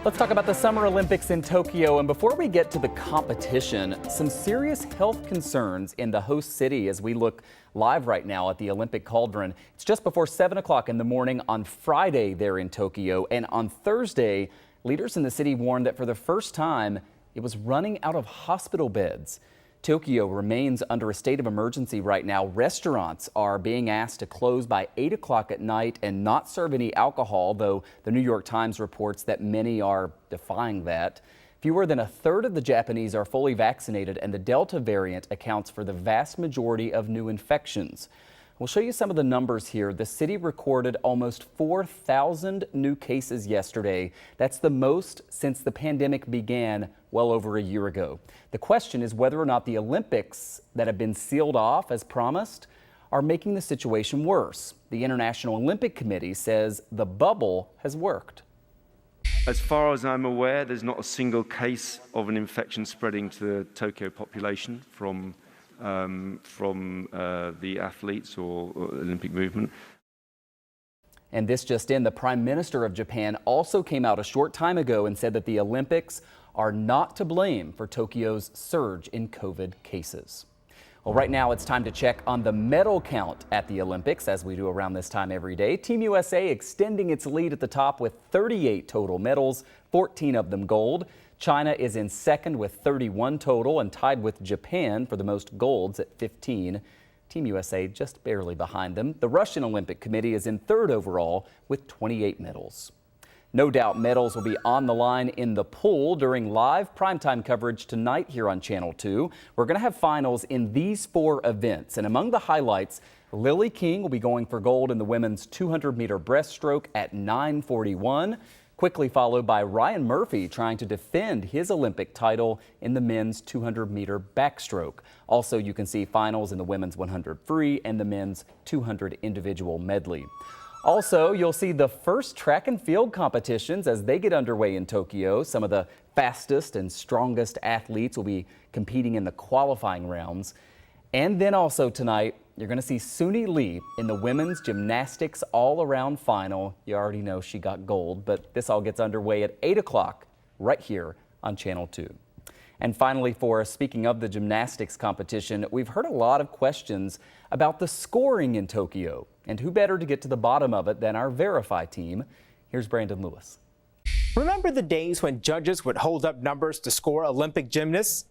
Let's talk about the Summer Olympics in Tokyo. And before we get to the competition, some serious health concerns in the host city as we look live right now at the Olympic Cauldron. It's just before 7 o'clock in the morning on Friday there in Tokyo. And on Thursday, leaders in the city warned that for the first time, it was running out of hospital beds. Tokyo remains under a state of emergency right now. Restaurants are being asked to close by 8 o'clock at night and not serve any alcohol, though the New York Times reports that many are defying that. Fewer than a third of the Japanese are fully vaccinated, and the Delta variant accounts for the vast majority of new infections. We'll show you some of the numbers here. The city recorded almost 4,000 new cases yesterday. That's the most since the pandemic began well over a year ago. The question is whether or not the Olympics that have been sealed off as promised are making the situation worse. The International Olympic Committee says the bubble has worked. As far as I'm aware, there's not a single case of an infection spreading to the Tokyo population from the athletes or Olympic movement. And this just in, the Prime Minister of Japan also came out a short time ago and said that the Olympics are not to blame for Tokyo's surge in COVID cases. Well, right now it's time to check on the medal count at the Olympics, as we do around this time every day. Team USA extending its lead at the top with 38 total medals, 14 of them gold. China is in second with 31 total and tied with Japan for the most golds at 15. Team USA just barely behind them. The Russian Olympic Committee is in third overall with 28 medals. No doubt medals will be on the line in the pool during live primetime coverage tonight here on Channel 2. We're going to have finals in these 4 events. And among the highlights, Lily King will be going for gold in the women's 200-meter breaststroke at 9:41. Quickly followed by Ryan Murphy trying to defend his Olympic title in the men's 200-meter backstroke. Also, you can see finals in the women's 100 free and the men's 200 individual medley. Also, you'll see the first track and field competitions as they get underway in Tokyo. Some of the fastest and strongest athletes will be competing in the qualifying rounds. And then also tonight, you're going to see Suni Lee in the women's gymnastics all-around final. You already know she got gold, but this all gets underway at 8 o'clock right here on Channel 2. And finally for us, speaking of the gymnastics competition, we've heard a lot of questions about the scoring in Tokyo. And who better to get to the bottom of it than our Verify team? Here's Brandon Lewis. Remember the days when judges would hold up numbers to score Olympic gymnasts?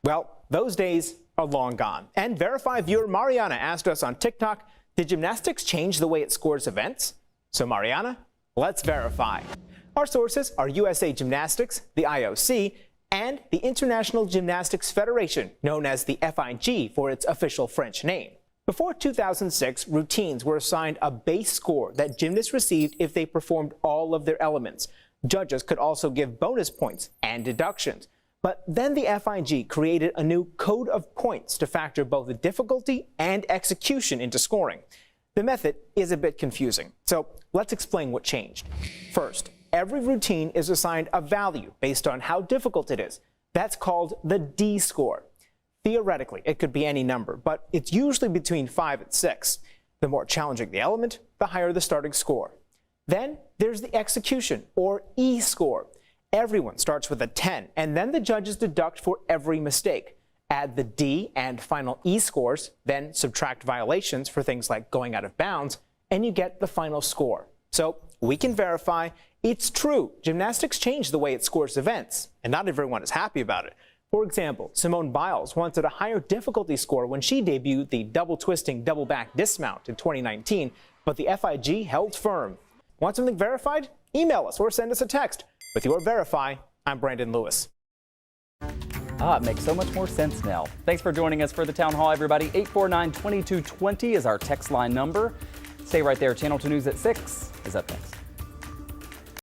Well, those days are long gone. And Verify viewer Mariana asked us on TikTok, did gymnastics change the way it scores events? So Mariana, let's verify. Our sources are USA Gymnastics, the IOC, and the International Gymnastics Federation, known as the FIG for its official French name. Before 2006, routines were assigned a base score that gymnasts received if they performed all of their elements. Judges could also give bonus points and deductions. But then the FIG created a new code of points to factor both the difficulty and execution into scoring. The method is a bit confusing, so let's explain what changed. First, every routine is assigned a value based on how difficult it is. That's called the D score. Theoretically, it could be any number, but it's usually between 5 and 6. The more challenging the element, the higher the starting score. Then there's the execution, or E score. Everyone starts with a 10, and then the judges deduct for every mistake. Add the D and final E scores, then subtract violations for things like going out of bounds, and you get the final score. So we can verify it's true. Gymnastics changed the way it scores events, and not everyone is happy about it. For example, Simone Biles wanted a higher difficulty score when she debuted the double twisting double back dismount in 2019, but the FIG held firm. Want something verified? Email us or send us a text. With your Verify, I'm Brandon Lewis. It makes so much more sense now. Thanks for joining us for the Town Hall, everybody. 849-2220 is our text line number. Stay right there. Channel 2 News at 6 is up next.